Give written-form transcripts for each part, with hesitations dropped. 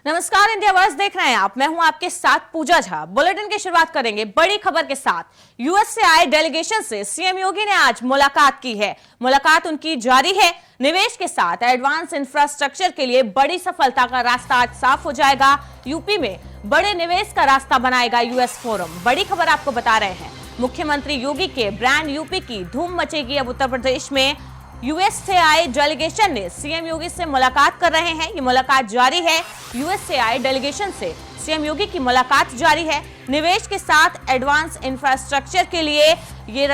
नमस्कार, India verse देख रहे हैं आप। मैं हूं आपके साथ पूजा झा। बुलेटिन की शुरुआत करेंगे बड़ी खबर के साथ। यूएस से आए डेलीगेशन से सीएम योगी ने आज मुलाकात की है। मुलाकात उनकी जारी है। निवेश के साथ एडवांस इंफ्रास्ट्रक्चर के लिए बड़ी सफलता का रास्ता आज साफ हो जाएगा। यूपी में बड़े निवेश का रास्ता बनाएगा यूएस फोरम। बड़ी खबर आपको बता रहे हैं। मुख्यमंत्री योगी के ब्रांड यूपी की धूम मचेगी। अब उत्तर प्रदेश में यूएस से आए डेलीगेशन ने सीएम योगी से मुलाकात कर रहे हैं। ये मुलाकात जारी है। यूएस से आए डेलीगेशन से सीएम योगी की मुलाकात जारी है। निवेश के साथ एडवांस इंफ्रास्ट्रक्चर के लिए ये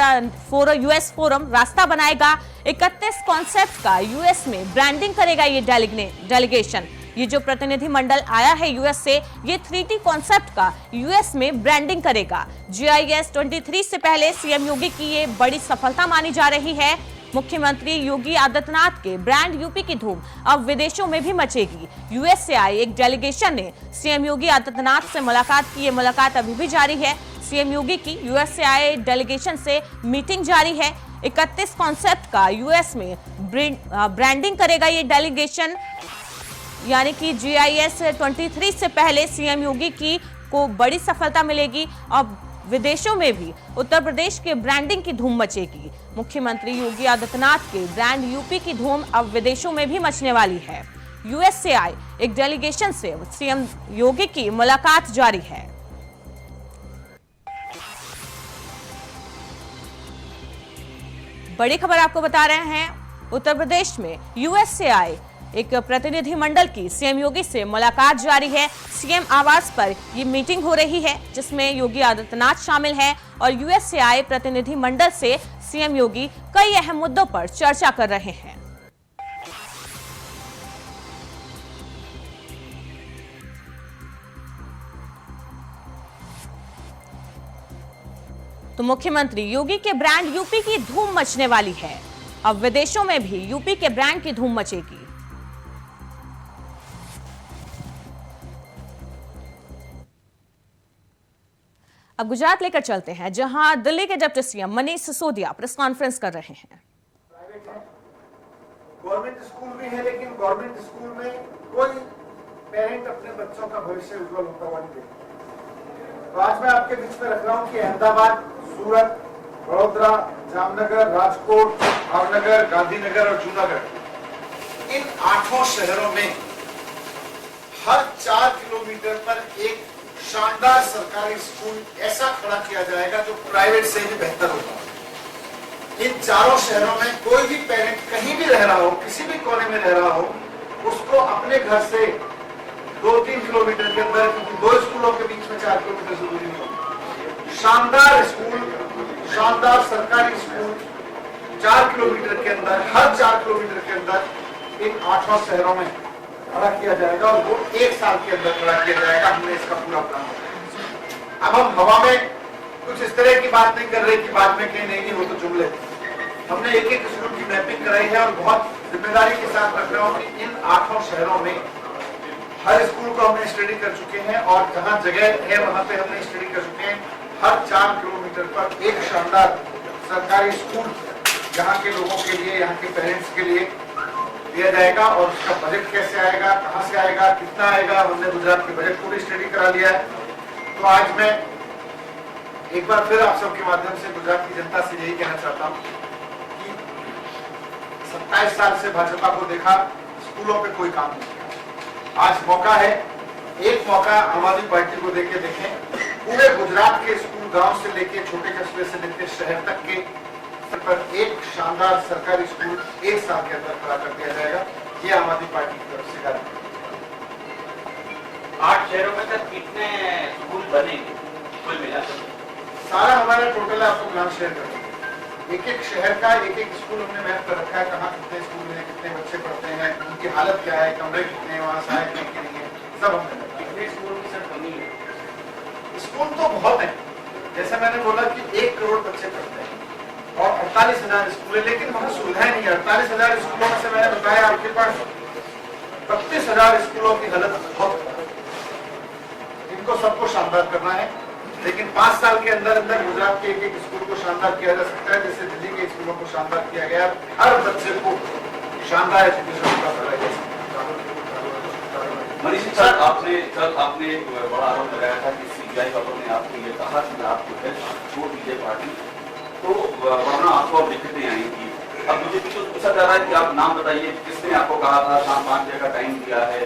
यूएस फोरम रास्ता बनाएगा। 31 कॉन्सेप्ट का यूएस में ब्रांडिंग करेगा ये डेलीगेशन। ये जो प्रतिनिधि मंडल आया है यूएस से, ये 3D कॉन्सेप्ट का यूएस में ब्रांडिंग करेगा। GIS 23 से पहले सीएम योगी की ये बड़ी सफलता मानी जा रही है। मुख्यमंत्री योगी आदित्यनाथ के ब्रांड यूपी की धूम अब विदेशों में भी मचेगी। यूएस से आए एक डेलीगेशन ने सीएम योगी आदित्यनाथ से मुलाकात की। ये मुलाकात अभी भी जारी है। सीएम योगी की यूएस से आए डेलीगेशन से मीटिंग जारी है। 31 कॉन्सेप्ट का यूएस में ब्रांडिंग करेगा ये डेलीगेशन, यानी कि GIS 23 से पहले सीएम योगी की को बड़ी सफलता मिलेगी। अब विदेशों में भी उत्तर प्रदेश के ब्रांडिंग की धूम मचेगी। मुख्यमंत्री योगी आदित्यनाथ के ब्रांड यूपी की धूम अब विदेशों में भी मचने वाली है। यूएस से आए एक डेलीगेशन से सीएम योगी की मुलाकात जारी है। बड़ी खबर आपको बता रहे हैं। उत्तर प्रदेश में यूएस से आए एक प्रतिनिधि मंडल की सीएम योगी से मुलाकात जारी है। सीएम आवास पर ये मीटिंग हो रही है, जिसमें योगी आदित्यनाथ शामिल हैं और यूएस से आए प्रतिनिधि मंडल से सीएम योगी कई अहम मुद्दों पर चर्चा कर रहे हैं। तो मुख्यमंत्री योगी के ब्रांड यूपी की धूम मचने वाली है। अब विदेशों में भी यूपी के ब्रांड की धूम मचेगी। अब गुजरात लेकर चलते हैं, जहां दिल्ली के deputy CM Manish Sisodia press conference कर रहे हैं। गवर्नमेंट स्कूल भी है, लेकिन गवर्नमेंट स्कूल में कोई पेरेंट अपने बच्चों का भविष्य उज्जवल होता हुआ नहीं देखता। तो आज मैं आपके बीच में रख रहा हूं कि अहमदाबाद, सूरत, वडोदरा, जामनगर, राजकोट, भावनगर, गांधीनगर और जूनागढ़, इन 8 शहरों में हर 4 किलोमीटर पर एक शानदार सरकारी स्कूल ऐसा खड़ा किया जाएगा जो प्राइवेट से भी बेहतर होगा। इन 4 शहरों में कोई भी पेरेंट कहीं भी रह रहा हो, किसी भी कोने में रह रहा हो, उसको अपने घर से 2-3 किलोमीटर के अंदर, क्योंकि 2 स्कूलों के बीच में 4 किलोमीटर से दूरी नहीं होगी, शानदार स्कूल, शानदार सरकारी स्कूल 4 किलोमीटर के अंदर, हर 4 किलोमीटर के अंदर इन 8 शहरों में खड़ा किया जाएगा और वो 1 साल के अंदर खड़ा किया जाएगा। हमने इसका पूरा प्लान बनाया। अब हम हवा में कुछ इस तरह की बात नहीं कर रहे कि बाद में कहीं नहीं, वो तो जुमले। हमने एक स्कूल की मैपिंग कराई है और बहुत जिम्मेदारी के साथ रख रहा हूँ कि इन 8 शहरों में हर स्कूल को हमने स्टडी कर चुके हैं और जहाँ जगह है वहां पे हमने स्टडी कर चुके हैं। हर 4 किलोमीटर पर एक शानदार सरकारी स्कूल यहाँ के लोगों के लिए, यहाँ के पेरेंट्स के लिए दिया जाएगा। और उसका बजट कैसे आएगा, कहां से आएगा, कितना आएगा, हमने गुजरात के बजट को भी स्टडी करा लिया है। तो आज मैं एक बार फिर आप सबके माध्यम से गुजरात की जनता से यही कहना चाहता हूं कि 27 साल से भाजपा को देखा, स्कूलों पे कोई काम नहीं किया। आज मौका है, एक मौका आम आदमी पार्टी को देके देखें। पूरे गुजरात के स्कूल, गांव से लेके छोटे कस्बे से लेके शहर तक के पर एक शानदार सरकारी स्कूल 1 साल के अंदर खड़ा कर दिया जाएगा। ये आम आदमी पार्टी की तरफ से गारंटी। 8 शहरों में तक कितने स्कूल बनेंगे कुल मिलाकर? सारा हमारा टोटल आपको प्लान शेयर कर देंगे। एक शहर का एक स्कूल हमने मैप कर रखा है, कहाँ कितने स्कूल हैं, कितने बच्चे पढ़ते हैं, उनकी हालत क्या है, कमरे कितने हैं, वहाँ सहायक नहीं है, सब हमने। कितने स्कूलों की सर कमी है? स्कूल तो बहुत है। जैसे मैंने बोला कि 1 करोड़ बच्चे पढ़ते हैं और 48,000 स्कूल है, लेकिन वहां सुविधाएं नहीं है। 48,000 स्कूलों में से मैंने बताया आपके पास 32,000 स्कूलों की हालत बहुत है। इनको सबको शानदार करना है, लेकिन 5 साल के अंदर अंदर गुजरात के एक स्कूल को शानदार किया जा सकता है, जैसे दिल्ली के स्कूलों को शानदार किया गया। हर बच्चे को शानदार एजुकेशन का मनीष सर, आपने आपने कल आपने एक बड़ा आरोप लगाया था कि सीबीआई वालों ने आपको ये कहा कि आप जो है छोड़ दीजिए पार्टी, तो वरना आपको अब दिक्कतें आएंगी। अब मुझे कुछ पूछा जा रहा है कि आप नाम बताइए, किसने आपको कहा था शाम 5 बजे का टाइम दिया है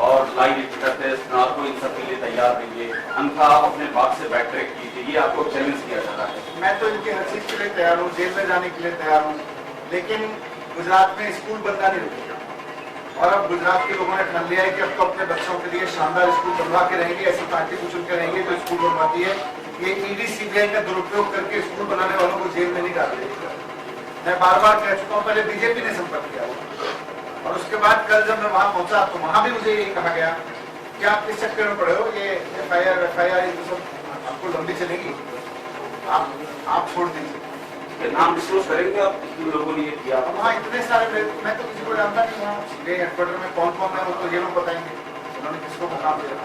और लाइव एडिटर टेस्ट आपको इन सब के लिए तैयार रहिए, अन्यथा आप अपने बात से बैक ट्रैक कीजिए, ये आपको चैलेंज किया जा रहा है। मैं तो इनकी हर चीज के लिए तैयार हूँ, जेल में जाने के लिए तैयार हूँ, लेकिन गुजरात में स्कूल बनना नहीं रुकेगा। और अब गुजरात के लोगों ने ठान लिया है कि अब तो अपने बच्चों के लिए शानदार स्कूल बनवा के रहेंगे। ऐसी पार्टी को चुन के रहेंगे जो स्कूल बनवाती है। ये ईडी सीबीआई का दुरुपयोग करके स्कूल बनाने वालों को जेल में नहीं डाल देगा। मैं बार बार कह चुका हूँ, पहले बीजेपी ने संपर्क किया और उसके बाद कल जब मैं वहां पहुंचा तो वहां भी मुझे यही कहा गया कि आप किस चक्कर में पड़े हो, ये एफआईआर ये सब आपको लंबी चलेगी, आप छोड़ दीजिए। नाम डिस्क्लोज करेंगे आप किन लोगों ने ये किया? वहाँ इतने सारे, मैं तो किसी को जानता नहीं, वहाँ हेडक्वार्टर में कौन कौन है वो तो ये लोग बताएंगे उन्होंने किसको मुकाम दिया।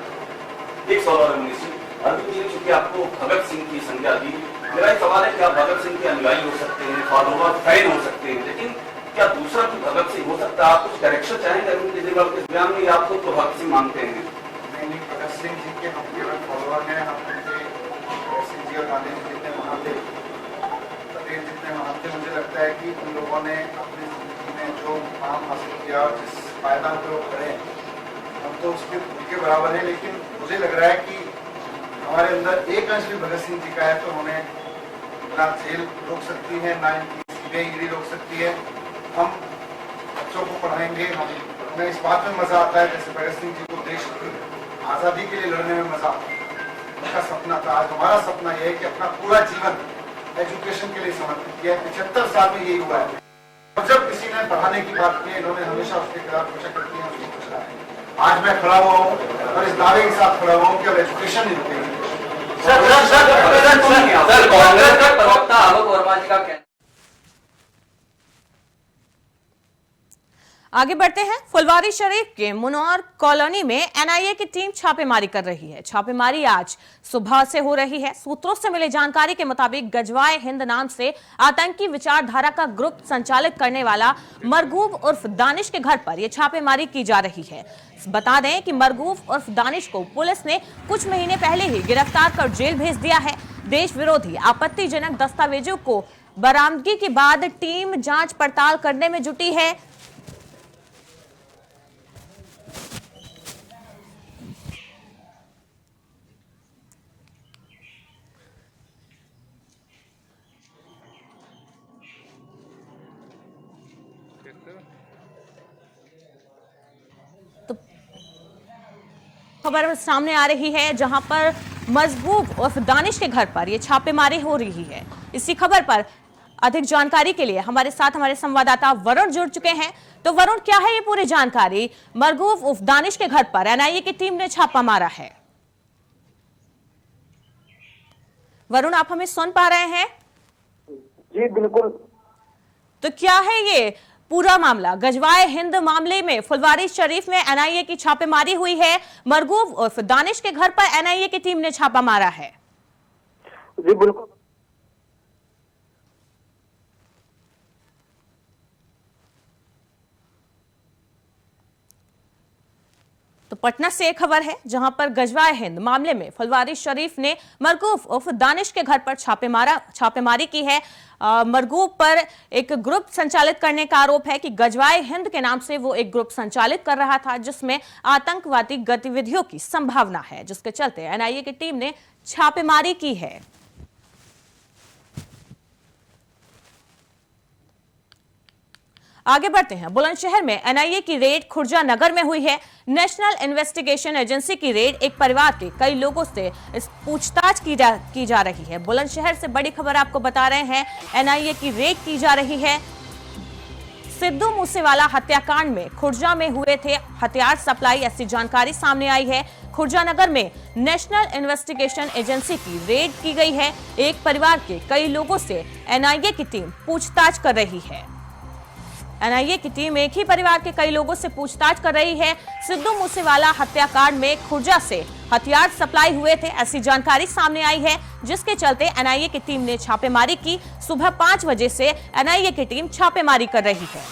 एक सवाल है मुनीष जी, अभी जी चूंकि आपको भगत सिंह की संज्ञा दी, मेरा एक सवाल है कि आप भगत सिंह के अनुयायी हो सकते हैं, फॉलोवर फैन हो सकते हैं, लेकिन क्या दूसरा कोई भगत सिंह हो सकता है? आप कुछ डायरेक्शन चाहेंगे अरविंद केजरीवाल के बयान में, आप तो भगत सिंह मानते हैं? नहीं, भगत सिंह जी के हम केवल फॉलोअर हैं, हम उनके सिंह जी और गांधी जी जितने महान थे, पटेल जितने महान थे, मुझे लगता है कि उन लोगों ने अपनी जिंदगी में जो काम हासिल किया और जिस पायदान पे वो खड़े हैं, हम तो उनके बराबर हैं। लेकिन मुझे लग रहा है कि हमारे अंदर एक अंश भी भगत सिंह जी का है, तो उन्हें ना जेल रोक सकती है, ना इनकी सीबीआई रोक सकती है। हम बच्चों को पढ़ाएंगे, हमें इस बात में मजा आता है जैसे भगत सिंह जी को देश की आज़ादी के लिए लड़ने में मजा आता है। उनका सपना था, आज हमारा सपना यह है कि अपना पूरा जीवन एजुकेशन के लिए समर्पित किया। 75 साल में यही हुआ है। और जब किसी ने पढ़ाने की बात की, इन्होंने हमेशा उसके खिलाफ कुछ करती है, उसको कुछ है। आज मैं खड़ा हुआ हूँ और इस दावे के साथ खड़ा हुआ हूँ कि अब एजुकेशन नहीं रुकेगी। सर कांग्रेस के प्रवक्ता आलोक वर्मा जी का कहना। आगे बढ़ते हैं। फुलवारी शरीफ के मुनौर कॉलोनी में एनआईए की टीम छापेमारी कर रही है। छापेमारी आज सुबह से हो रही है। सूत्रों से मिली जानकारी के मुताबिक गजवाए हिंद नाम से आतंकी विचारधारा का ग्रुप संचालित करने वाला मरगूब उर्फ दानिश के घर पर यह छापेमारी की जा रही है। बता दें कि मरगूब उर्फ दानिश को पुलिस ने कुछ महीने पहले ही गिरफ्तार कर जेल भेज दिया है। देश विरोधी आपत्तिजनक दस्तावेजों को बरामदगी के बाद टीम जांच पड़ताल करने में जुटी है। तो खबर सामने आ रही है जहां पर मजबूब उर्फ दानिश के घर पर यह छापेमारी हो रही है। इसी खबर पर अधिक जानकारी के लिए हमारे साथ हमारे संवाददाता वरुण जुड़ चुके हैं। तो वरुण, क्या है ये पूरी जानकारी? मरगूब उर्फ दानिश के घर पर एनआईए की टीम ने छापा मारा है। वरुण, आप हमें सुन पा रहे हैं? जी बिल्कुल। तो क्या है ये पूरा मामला? गजवाए हिंद मामले में फुलवारी शरीफ में एनआईए की छापेमारी हुई है। मरगूब उर्फ दानिश के घर पर एनआईए की टीम ने छापा मारा है। जी बिल्कुल। तो पटना से एक खबर है जहां पर गजवाए हिंद मामले में फुलवारी शरीफ ने मरगूब उर्फ दानिश के घर पर छापेमारी की है। मरगूब पर एक ग्रुप संचालित करने का आरोप है कि गजवाए हिंद के नाम से वो एक ग्रुप संचालित कर रहा था जिसमें आतंकवादी गतिविधियों की संभावना है, जिसके चलते एनआईए की टीम ने छापेमारी की है। आगे बढ़ते हैं। बुलंदशहर में एनआईए की रेड खुर्जा नगर में हुई है। नेशनल इन्वेस्टिगेशन एजेंसी की रेड एक परिवार के कई लोगों से इस पूछताछ की जा रही है। बुलंदशहर से बड़ी खबर आपको बता रहे हैं, एनआईए की रेड की जा रही है। सिद्धू मूसेवाला हत्याकांड में खुर्जा में हुए थे हथियार सप्लाई, ऐसी जानकारी सामने आई है। खुर्जा नगर में नेशनल इन्वेस्टिगेशन एजेंसी की रेड की गई है। एक परिवार के कई लोगों से एनआईए की टीम पूछताछ कर रही है। एनआईए की टीम एक ही परिवार के कई लोगों से पूछताछ कर रही है। सिद्धू मूसेवाला हत्याकांड में खुर्जा से हथियार सप्लाई हुए थे, ऐसी जानकारी सामने आई है, जिसके चलते एनआईए की टीम ने छापेमारी की। सुबह 5 बजे से एनआईए की टीम छापेमारी कर रही है।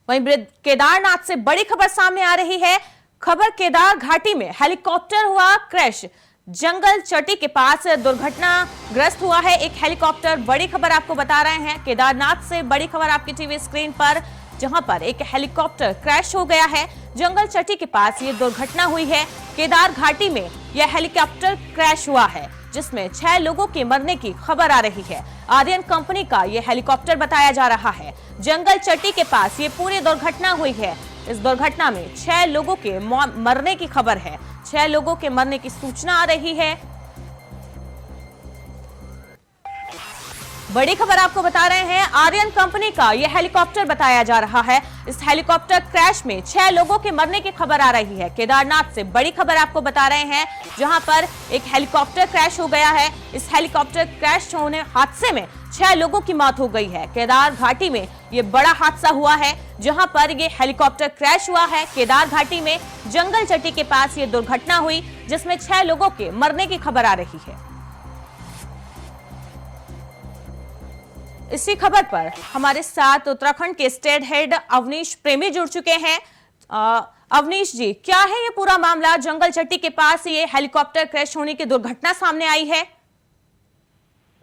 वहीं केदारनाथ से बड़ी खबर सामने आ रही है। खबर केदार घाटी में हेलीकॉप्टर हुआ क्रैश। जंगल चट्टी के पास दुर्घटनाग्रस्त हुआ है एक हेलीकॉप्टर। बड़ी खबर आपको बता रहे हैं केदारनाथ से बड़ी खबर आपकी टीवी स्क्रीन पर, जहां पर एक हेलीकॉप्टर क्रैश हो गया है। जंगल चट्टी के पास ये दुर्घटना हुई है। केदार घाटी में यह हेलीकॉप्टर क्रैश हुआ है जिसमें 6 लोगों के मरने की खबर आ रही है। आर्यन कंपनी का यह हेलीकॉप्टर बताया जा रहा है। जंगल चट्टी के पास ये पूरी दुर्घटना हुई है। इस दुर्घटना में 6 लोगों के मरने की खबर है। 6 लोगों के मरने की सूचना आ रही है। बड़ी खबर आपको बता रहे हैं, आर्यन कंपनी का यह हेलीकॉप्टर बताया जा रहा है। इस हेलीकॉप्टर क्रैश में 6 लोगों के मरने की खबर आ रही है। केदारनाथ से बड़ी खबर आपको बता रहे हैं, जहां पर एक हेलीकॉप्टर क्रैश हो गया है। इस हेलीकॉप्टर क्रैश होने हादसे में 6 लोगों की मौत हो गई है। केदार घाटी में यह बड़ा हादसा हुआ है, जहां पर यह हेलीकॉप्टर क्रैश हुआ है। केदार घाटी में जंगल चट्टी के पास यह दुर्घटना हुई जिसमें 6 लोगों के मरने की खबर आ रही है। इसी खबर पर हमारे साथ उत्तराखंड के स्टेट हेड अवनीश प्रेमी जुड़ चुके हैं। अवनीश जी, क्या है ये पूरा मामला? जंगल चट्टी के पास ये हेलीकॉप्टर क्रैश होने की दुर्घटना सामने आई है।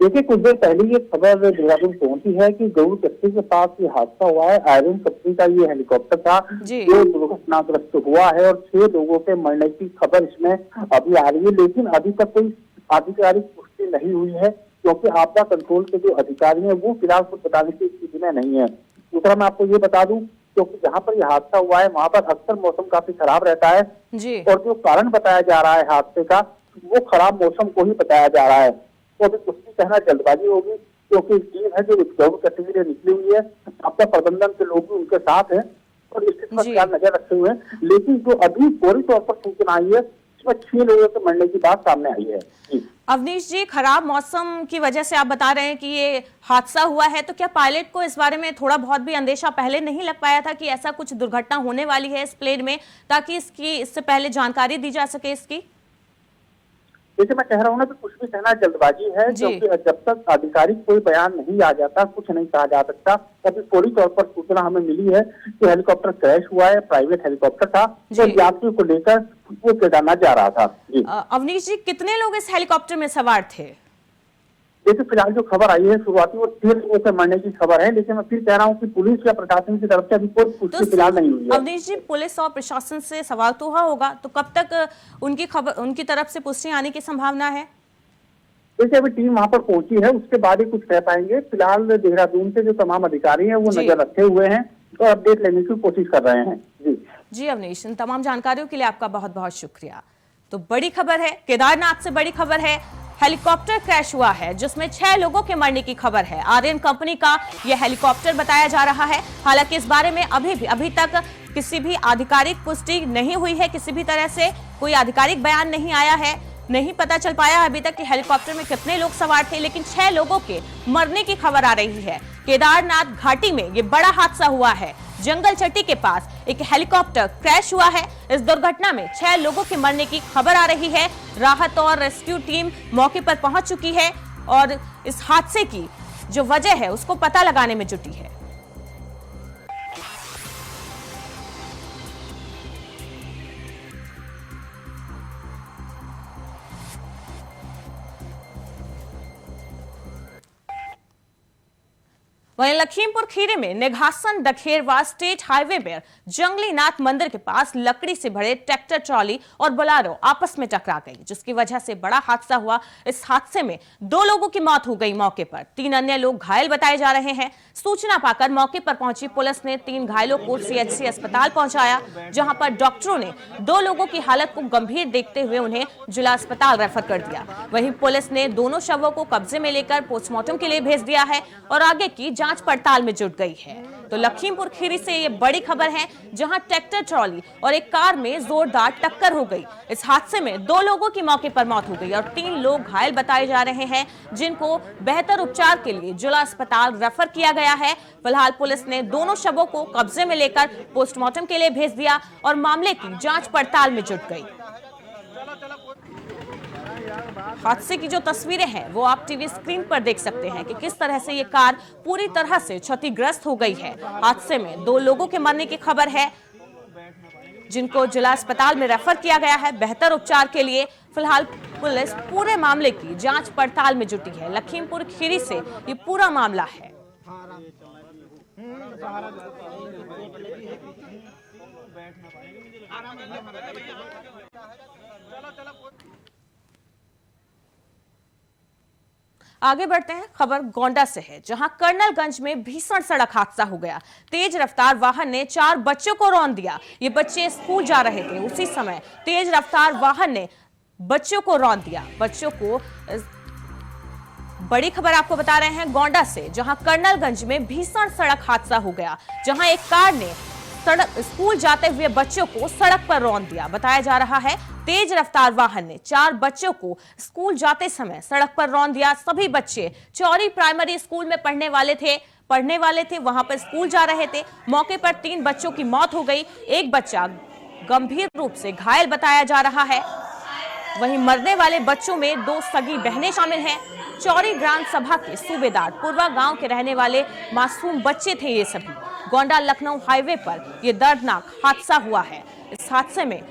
देखिए, कुछ देर पहले ये खबर देहरादून पहुंची है कि गौड़ चट्टी के पास ये हादसा हुआ है। आयरन कंपनी का ये हेलीकॉप्टर था जो दुर्घटनाग्रस्त हुआ है और 6 लोगों के मरने की खबर इसमें अभी आ रही है, लेकिन अभी तक कोई आधिकारिक पुष्टि नहीं हुई है क्योंकि आपदा कंट्रोल के जो अधिकारी हैं वो फिलहाल कुछ बताने की स्थिति में नहीं है। दूसरा मैं आपको ये बता दूं, क्योंकि जहाँ पर यह हादसा हुआ है वहां पर अक्सर मौसम काफी खराब रहता है जी। और जो कारण बताया जा रहा है हादसे का वो खराब मौसम को ही बताया जा रहा है। तो अभी कुछ भी कहना जल्दबाजी होगी क्योंकि टीम है जो गौड़ चट्टी के लिए निकली हुई है। आपदा प्रबंधन के लोग भी उनके साथ हैं और स्थिति पर क्या नजर रखे हुए हैं, लेकिन जो अभी फौरी तौर पर सूचना आई है इसमें 6 लोगों के मरने की बात सामने आई है। अवनीश जी, खराब मौसम की वजह से आप बता रहे हैं कि ये हादसा हुआ है, तो क्या पायलट को इस बारे में थोड़ा बहुत भी अंदेशा पहले नहीं लग पाया था कि ऐसा कुछ दुर्घटना होने वाली है इस प्लेन में, ताकि इससे पहले जानकारी दी जा सके इसकी? जैसे मैं कह रहा हूँ ना कि कुछ भी कहना जल्दबाजी है क्योंकि जब तक आधिकारिक कोई बयान नहीं आ जाता कुछ नहीं कहा जा सकता। अभी फौरी तौर पर सूचना हमें मिली है कि हेलीकॉप्टर क्रैश हुआ है, प्राइवेट हेलीकॉप्टर था जो यात्रियों को लेकर वो केदारनाथ जा रहा था। जी अवनीश जी, कितने लोग इस हेलीकॉप्टर में सवार थे? देखिए, फिलहाल जो खबर आई है शुरुआती वो 6 लोगों के मरने की खबर है, लेकिन मैं फिर कह रहा हूँ कि पुलिस या प्रशासन की तरफ से अभी कोई पुष्टि फिलहाल नहीं हुई है। अवनीश जी, पुलिस और प्रशासन से सवाल तो होगा, तो कब तक उनकी तरफ से पुष्टि आने की संभावना है? जैसे अभी टीम वहां पर पहुंची है उसके बाद ही कुछ कह पाएंगे। फिलहाल देहरादून से जो तमाम अधिकारी हैं वो नजर रखे हुए हैं और अपडेट लेने की कोशिश कर रहे हैं। जी अवनीश, इन तमाम जानकारियों के लिए आपका बहुत बहुत शुक्रिया। तो बड़ी खबर है, केदारनाथ से बड़ी खबर है, हेलीकॉप्टर क्रैश हुआ है जिसमें 6 लोगों के मरने की खबर है। आर्यन कंपनी का यह हेलीकॉप्टर बताया जा रहा है। हालांकि इस बारे में अभी तक किसी भी आधिकारिक पुष्टि नहीं हुई है, किसी भी तरह से कोई आधिकारिक बयान नहीं आया है। नहीं पता चल पाया अभी तक कि हेलीकॉप्टर में कितने लोग सवार थे, लेकिन 6 लोगों के मरने की खबर आ रही है। केदारनाथ घाटी में ये बड़ा हादसा हुआ है। जंगल चट्टी के पास एक हेलीकॉप्टर क्रैश हुआ है। इस दुर्घटना में 6 लोगों के मरने की खबर आ रही है। राहत और रेस्क्यू टीम मौके पर पहुंच चुकी है और इस हादसे की जो वजह है उसको पता लगाने में जुटी है। वहीं लखीमपुर खीरी में निघासन दखेरवा स्टेट हाईवे पर जंगली नाथ मंदिर के पास लकड़ी से भरे ट्रैक्टर ट्रॉली और बोलेरो आपस में टकरा गई, जिसकी वजह से बड़ा हादसा हुआ। इस हादसे में 2 लोगों की मौत हो गई मौके पर, 3 अन्य लोग घायल बताए जा रहे हैं। सूचना पाकर मौके पर पहुंची पुलिस ने 3 घायलों को सीएचसी अस्पताल पहुंचाया, जहां पर डॉक्टरों ने 2 लोगों की हालत को गंभीर देखते हुए उन्हें जिला अस्पताल रेफर कर दिया। वहीं पुलिस ने दोनों शवों को कब्जे में लेकर पोस्टमार्टम के लिए भेज दिया है और आगे की जांच पड़ताल में जुट गई है। तो लखीमपुर खीरी से ये बड़ी खबर है, जहां ट्रैक्टर ट्रॉली और एक कार में जोरदार टक्कर हो गई। इस हादसे में 2 लोगों की मौके पर मौत हो गई और 3 लोग घायल बताए जा रहे हैं, जिनको बेहतर उपचार के लिए जिला अस्पताल रेफर किया गया है। फिलहाल पुलिस ने दोनों शवों को कब्जे में लेकर पोस्टमार्टम के लिए भेज दिया और मामले की जांच पड़ताल में जुट गई। हादसे की जो तस्वीरें हैं वो आप टीवी स्क्रीन पर देख सकते हैं कि किस तरह से ये कार पूरी तरह से क्षतिग्रस्त हो गई है। हादसे में 2 लोगों के मरने की खबर है, जिनको जिला अस्पताल में रेफर किया गया है बेहतर उपचार के लिए। फिलहाल पुलिस पूरे मामले की जांच पड़ताल में जुटी है। लखीमपुर खीरी से ये पूरा मामला है। आगे बढ़ते हैं, खबर गोंडा से है, जहां कर्नलगंज में भीषण सड़क हादसा हो गया। तेज रफ्तार वाहन ने 4 बच्चों को रौंद दिया। ये बच्चे स्कूल जा रहे थे, उसी समय तेज रफ्तार वाहन ने बच्चों को रौंद दिया। बच्चों को बड़ी खबर आपको बता रहे हैं गोंडा से, जहां कर्नलगंज में भीषण सड़क हादसा हो गया, जहां एक कार ने स्कूल जाते हुए बच्चों को सड़क पर रौंद दिया। बताया जा रहा है तेज रफ्तार वाहन ने 4 बच्चों को स्कूल जाते समय सड़क पर रौंद दिया। सभी बच्चे चौरी प्राइमरी स्कूल में पढ़ने वाले थे, वहां पर स्कूल जा रहे थे। मौके पर 3 बच्चों की मौत हो गई, एक बच्चा गंभीर रूप से घायल बताया जा रहा है। वहीं मरने वाले बच्चों में 2 सगी बहनें शामिल हैं। चौरी ग्राम सभा के सूबेदार पूर्वा गांव के रहने वाले मासूम बच्चे थे ये सभी। गोंडा लखनऊ हाईवे पर यह दर्दनाक हादसा हुआ है। इस हादसे में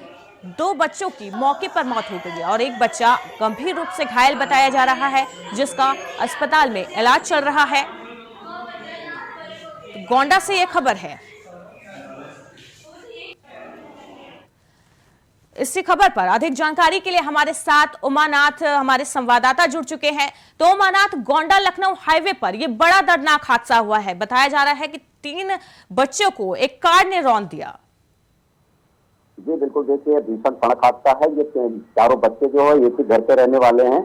2 बच्चों की मौके पर मौत हो गई और एक बच्चा गंभीर रूप से घायल बताया जा रहा है, जिसका अस्पताल में इलाज चल रहा है। तो गोंडा से यह खबर है। इसी खबर पर अधिक जानकारी के लिए हमारे साथ उमानाथ हमारे संवाददाता जुड़ चुके हैं। तो उमानाथ, गोंडा लखनऊ हाईवे पर यह बड़ा दर्दनाक हादसा हुआ है। बताया जा रहा है कि 3 बच्चों को एक कार ने रौंद दिया। जी बिल्कुल, देखिए भीषण सड़क हादसा है। ये 4 बच्चे जो है एक ही घर के रहने वाले हैं।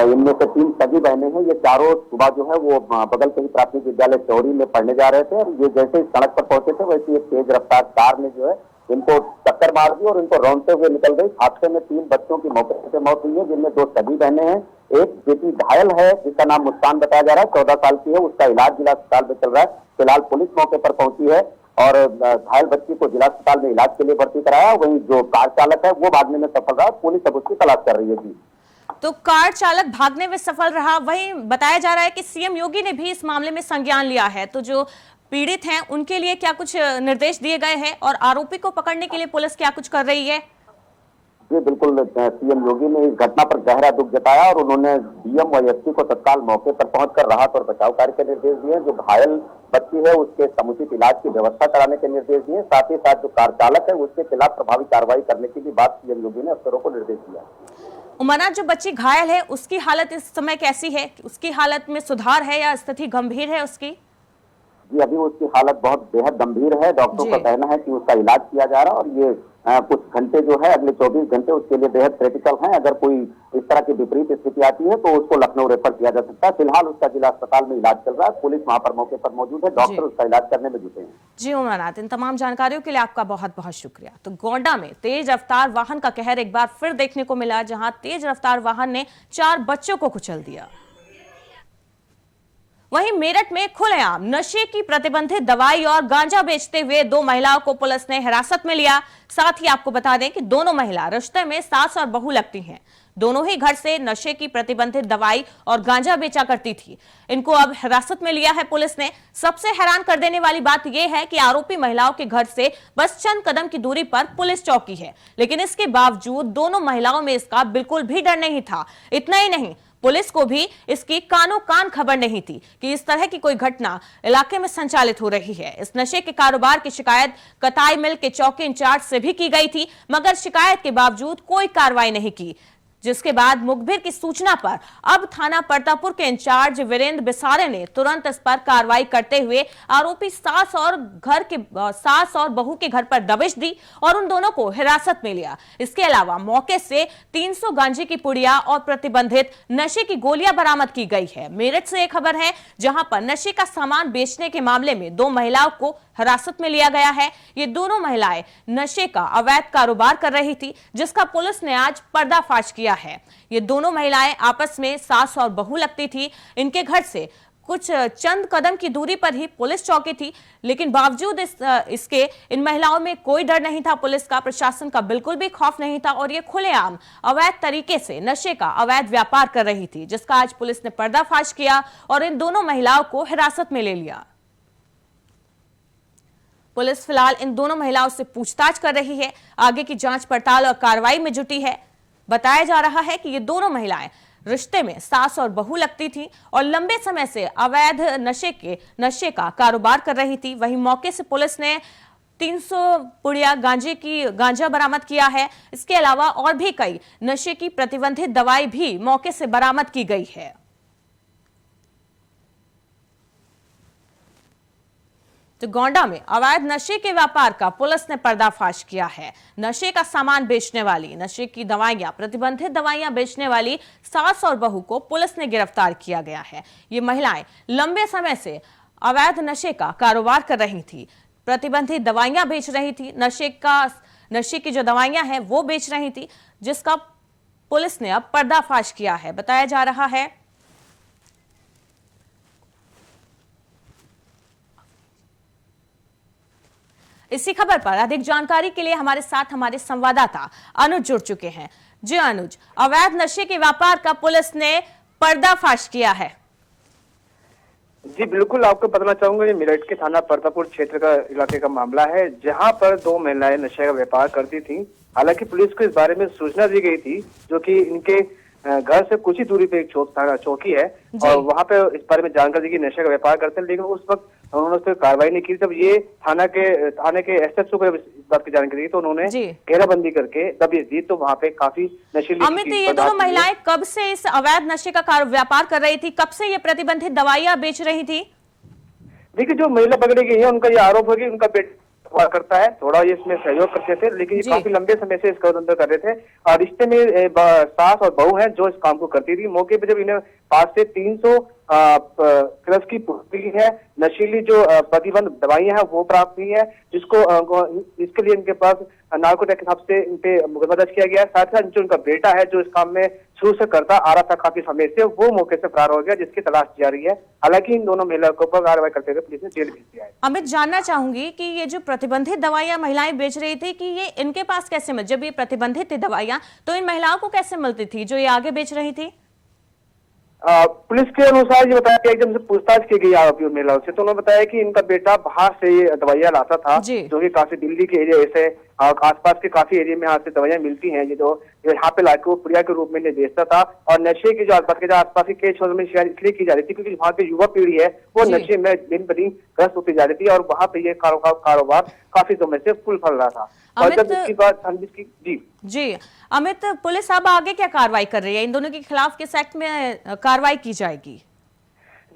इनमें से 3 सगी बहनें हैं। ये चारों सुबह जो है वो बगल के ही प्राथमिक विद्यालय चौरी में पढ़ने जा रहे थे और ये जैसे ही सड़क पर पहुंचे थे वैसे एक तेज रफ्तार कार ने जो है इनको टक्कर मार दी और इनको रौंदते हुए निकल गई। हादसे में 3 बच्चों की मौके पर मौत हुई है, जिनमें 2 सगी बहनें हैं। एक बेटी घायल है, जिसका नाम मुस्कान बताया जा रहा है, 14 साल की है। उसका इलाज जिला अस्पताल में चल रहा है। फिलहाल पुलिस मौके पर पहुंची है और घायल बच्ची को जिला अस्पताल में इलाज के लिए भर्ती कराया। वहीं जो कार चालक है वो भागने में सफल रहा। पुलिस अब उसकी तलाश कर रही है। जी, तो कार चालक भागने में सफल रहा। वहीं बताया जा रहा है कि सीएम योगी ने भी इस मामले में संज्ञान लिया है। तो जो पीड़ित हैं उनके लिए क्या कुछ निर्देश दिए गए हैं और आरोपी को पकड़ने के लिए पुलिस क्या कुछ कर रही है? जी बिल्कुल, सीएम योगी ने इस घटना पर गहरा दुख जताया और उन्होंने डीएम व एसपी को तत्काल मौके पर पहुंचकर राहत और बचाव कार्य के निर्देश दिए। जो घायल बच्ची है उसके समुचित इलाज की व्यवस्था कराने के निर्देश दिए। साथ ही साथ जो कार चालक है उसके खिलाफ प्रभावी कार्रवाई करने की भी बात सीएम योगी ने अफसरों को निर्देश दिया। उमरनाथ, जो बच्ची घायल है उसकी हालत इस समय कैसी है? उसकी हालत में सुधार है या स्थिति गंभीर है उसकी? जी, अभी उसकी हालत बहुत बेहद गंभीर है। डॉक्टरों का कहना है कि उसका इलाज किया जा रहा है और ये कुछ घंटे जो है, अगले 24 घंटे उसके लिए बेहद क्रिटिकल हैं। अगर कोई इस तरह की विपरीत स्थिति आती है तो उसको लखनऊ रेफर किया जा सकता है। फिलहाल उसका जिला अस्पताल में इलाज चल रहा है। पुलिस वहां पर मौके पर मौजूद है, डॉक्टर उसका इलाज करने में जुटे हैं। जी उमरनाथ, इन तमाम जानकारियों के लिए आपका बहुत बहुत शुक्रिया। तो गोंडा में तेज रफ्तार वाहन का कहर एक बार फिर देखने को मिला, जहां तेज रफ्तार वाहन ने 4 बच्चों को कुचल दिया। वहीं मेरठ में खुलेआम नशे की प्रतिबंधित दवाई और गांजा बेचते हुए 2 महिलाओं को पुलिस ने हिरासत में लिया। साथ ही आपको बता दें कि दोनों महिला रिश्ते में सास और बहू लगती हैं। दोनों ही घर से नशे की प्रतिबंधित दवाई और गांजा बेचा करती थी। इनको अब हिरासत में लिया है पुलिस ने। सबसे हैरान कर देने वाली बात यह है कि आरोपी महिलाओं के घर से बस चंद कदम की दूरी पर पुलिस चौकी है, लेकिन इसके बावजूद दोनों महिलाओं में इसका बिल्कुल भी डर नहीं था। इतना ही नहीं, पुलिस को भी इसकी कानो कान खबर नहीं थी कि इस तरह की कोई घटना इलाके में संचालित हो रही है। इस नशे के कारोबार की शिकायत कताई मिल के चौकी इंचार्ज से भी की गई थी, मगर शिकायत के बावजूद कोई कार्रवाई नहीं की, जिसके बाद मुखबिर की सूचना पर अब थाना परतापुर के इंचार्ज वीरेंद्र बिसारे ने तुरंत इस पर कार्रवाई करते हुए आरोपी सास और बहू के घर पर दबिश दी और उन दोनों को हिरासत में लिया। इसके अलावा मौके से 300 गांजे की पुड़िया और प्रतिबंधित नशे की गोलियां बरामद की गई है। मेरठ से एक खबर है, जहां पर नशे का सामान बेचने के मामले में 2 महिलाओं को हिरासत में लिया गया है। ये दोनों महिलाएं नशे का अवैध कारोबार कर रही थी, जिसका पुलिस ने आज पर्दाफाश किया है। ये दोनों महिलाएं आपस में सास और बहू लगती थी। इनके घर से कुछ चंद कदम की दूरी पर ही पुलिस चौकी थी, लेकिन बावजूद इसके इन महिलाओं में कोई डर नहीं था। पुलिस का, प्रशासन का बिल्कुल भी खौफ नहीं था और ये खुलेआम अवैध तरीके से नशे का अवैध व्यापार कर रही थी, जिसका आज पुलिस ने पर्दाफाश किया और इन दोनों महिलाओं को हिरासत में ले लिया। पुलिस फिलहाल इन दोनों महिलाओं से पूछताछ कर रही है, आगे की जांच पड़ताल और कार्रवाई में जुटी है। बताया जा रहा है कि ये दोनों महिलाएं रिश्ते में सास और बहू लगती थी और लंबे समय से अवैध नशे का कारोबार कर रही थी। वहीं मौके से पुलिस ने 300 पुड़िया गांजा बरामद किया है। इसके अलावा और भी कई नशे की प्रतिबंधित दवाई भी मौके से बरामद की गई है। तो गोंडा में अवैध नशे के व्यापार का पुलिस ने पर्दाफाश किया है। नशे का सामान बेचने वाली, नशे की दवाइयां, प्रतिबंधित दवाइयां बेचने वाली सास और बहू को पुलिस ने गिरफ्तार किया गया है। ये महिलाएं लंबे समय से अवैध नशे का कारोबार कर रही थी, प्रतिबंधित दवाइयां बेच रही थी, नशे की जो दवाइयां हैं वो बेच रही थी, जिसका पुलिस ने अब पर्दाफाश किया है। बताया जा रहा है इसी खबर पर अधिक जानकारी के लिए हमारे साथ हमारे संवाददाता अनुज जुड़ चुके हैं। जी अनुज, अवैध नशे के व्यापार का पुलिस ने पर्दाफाश किया है। जी बिल्कुल, आपको बताना चाहूंगा ये मेरठ के थाना परतापुर क्षेत्र का इलाके का मामला है, जहां पर दो महिलाएं नशे का व्यापार करती थी। हालांकि पुलिस को इस बारे में सूचना दी गई थी, जो कि इनके घर से कुछ ही दूरी पे एक चौकी है और वहां पे इस बारे में जानकारी दी कि नशे का व्यापार करते हैं, लेकिन उस वक्त उन्होंने उस पर कार्रवाई नहीं की। तब ये थाने के एसएचओ को इस बात की जानकारी दी तो उन्होंने घेराबंदी करके दबिश दी, तो वहां पे काफी नशीली। अमित, ये दोनों महिलाएं कब से इस अवैध नशे का व्यापार कर रही थी, कब से ये प्रतिबंधित दवाइयां बेच रही थी? देखिए, जो महिला पकड़ी गई है उनका ये आरोप है कि उनका बेटा करता है, थोड़ा ये इसमें सहयोग करते थे, लेकिन ये काफी लंबे समय से इसका उल्लंघन कर रहे थे। और रिश्ते में सास और बहू हैं जो इस काम को करती थी। मौके पे जब इन्हें पास से 300 क्रस की पुष्टि है, नशीली जो प्रतिबंध दवाइयां हैं वो प्राप्त हुई है, इसके लिए इनके पास नार्कोटिक के हिसाब से इन पे मुकदमा दर्ज किया गया है। साथ ही जो उनका बेटा है जो इस काम में शुरू से करता आ रहा था काफी समय से, वो मौके से फरार हो गया, जिसकी तलाश की जा रही है। हालांकि इन दोनों महिलाओं को पर कार्रवाई करते हुए पुलिस ने जेल भेज दिया है। अमित, जानना चाहूंगी कि ये जो प्रतिबंधित दवाइयां महिलाएं बेच रही थी, कि ये इनके पास कैसे मिल, जब ये प्रतिबंधित थी दवाइयां तो इन महिलाओं को कैसे मिलती थी जो ये आगे बेच रही थी? पुलिस के अनुसार ये बताया कि जब से पूछताछ की गई आरोपी महिलाओं से, तो उन्होंने बताया कि इनका बेटा बाहर से ये दवाइयां लाता था, जो कि काफी दिल्ली के एरिया से आसपास के काफी एरिया में यहाँ से दवाइयां मिलती हैं, ये जो यहाँ पे लाके वो पुड़िया के रूप में इन्हें बेचता था। और नशे की जो आसपास के क्षेत्र में इसलिए की जा रही थी क्योंकि वहाँ की युवा पीढ़ी है वो नशे में दिन ब दिन ग्रस्त होती जा रही थी और वहाँ पे ये कारोबार काफी समय से फूल फल रहा था। और जब इसकी बात जी अमित, पुलिस अब आगे क्या कार्रवाई कर रही है? इन दोनों के खिलाफ किस एक्ट में कार्रवाई की जाएगी?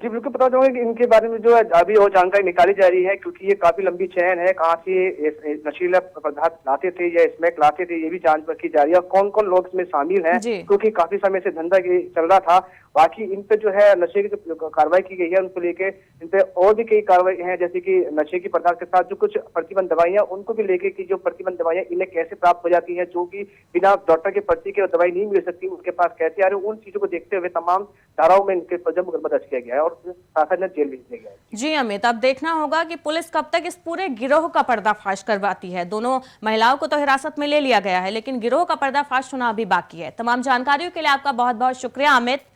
जी बिल्कुल, पता चाहूंगा कि इनके बारे में जो है अभी और जानकारी निकाली जा रही है, क्योंकि ये काफी लंबी चैन है, कहाँ से नशीला पदार्थ लाते थे या स्मैक लाते थे, ये भी जांच की जा रही है। कौन कौन लोग इसमें शामिल हैं, क्योंकि काफी समय से धंधा चल रहा था। बाकी इन पे जो है नशे की जो कार्रवाई की गई है उनको लेके इन पे और भी कई कार्रवाई है, जैसे कि नशे की पदार्थ के साथ जो कुछ प्रतिबंध दवाइयां उनको भी लेके कि जो प्रतिबंध दवाइयां इन्हें कैसे प्राप्त हो जाती हैं, जो कि बिना डॉक्टर के पर्ची के दवाई नहीं मिल सकती, उनके पास कैसे आ रही है, उन चीजों को देखते हुए तमाम धाराओं में इनके पर मुकदमा दर्ज किया गया है और शासन ने जेल भेज दिया गया है। जी अमित, अब देखना होगा कि पुलिस कब तक इस पूरे गिरोह का पर्दाफाश करवाती है। दोनों महिलाओं को तो हिरासत में ले लिया गया है, लेकिन गिरोह का पर्दाफाश होना अभी बाकी है। तमाम जानकारियों के लिए आपका बहुत बहुत शुक्रिया अमित।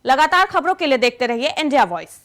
लगातार खबरों के लिए देखते रहिए इंडिया वॉइस।